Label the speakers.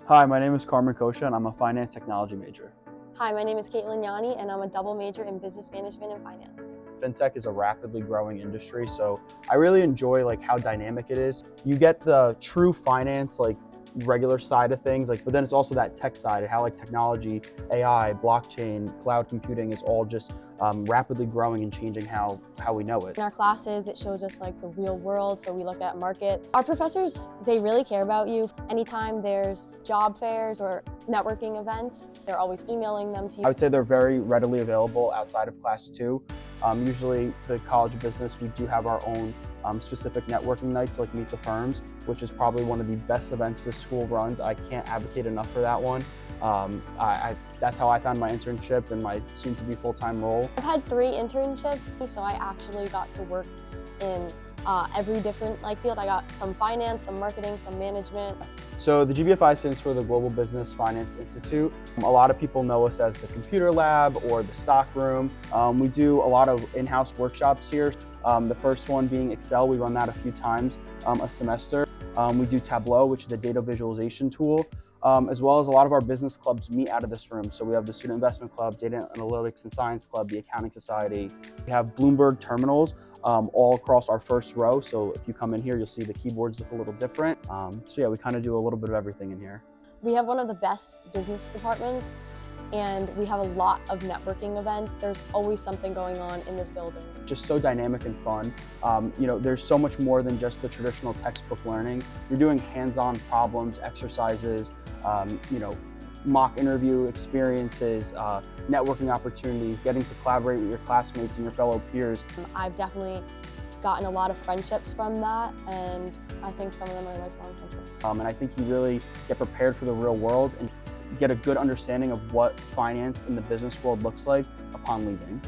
Speaker 1: Hi, my name is Carmen Kosha and I'm a finance technology major.
Speaker 2: Hi, my name is Kaitlin and I'm a double major in business management and finance.
Speaker 1: Fintech is a rapidly growing industry, so I really enjoy how dynamic it is. You get the true finance, regular side of things, but then it's also that tech side, how technology, AI, blockchain, cloud computing is all just rapidly growing and changing how we know it.
Speaker 2: In our classes, it shows us the real world, so we look at markets. Our professors, they really care about you. Anytime there's job fairs or networking events, they're always emailing them to you.
Speaker 1: I would say they're very readily available outside of class 2. Usually the College of Business, we do have our own specific networking nights like Meet the Firms, which is probably one of the best events this school runs. I can't advocate enough for that one. That's how I found my internship and my soon-to-be full-time role.
Speaker 2: I've had 3 internships, so I actually got to work in every different field. I got some finance, some marketing, some management.
Speaker 1: So the GBFI stands for the Global Business Finance Institute. A lot of people know us as the computer lab or the stock room. We do a lot of in-house workshops here. The first one being Excel. We run that a few times a semester. We do Tableau, which is a data visualization tool. As well as a lot of our business clubs meet out of this room. So we have the Student Investment Club, Data Analytics and Science Club, the Accounting Society. We have Bloomberg terminals all across our first row. So if you come in here, you'll see the keyboards look a little different. So yeah, we kind of do a little bit of everything in here.
Speaker 2: We have one of the best business departments, and we have a lot of networking events. There's always something going on in this building.
Speaker 1: Just so dynamic and fun. There's so much more than just the traditional textbook learning. You're doing hands-on problems, exercises, mock interview experiences, networking opportunities, getting to collaborate with your classmates and your fellow peers.
Speaker 2: I've definitely gotten a lot of friendships from that, and I think some of them are lifelong friendships.
Speaker 1: And I think you really get prepared for the real world and get a good understanding of what finance in the business world looks like upon leaving.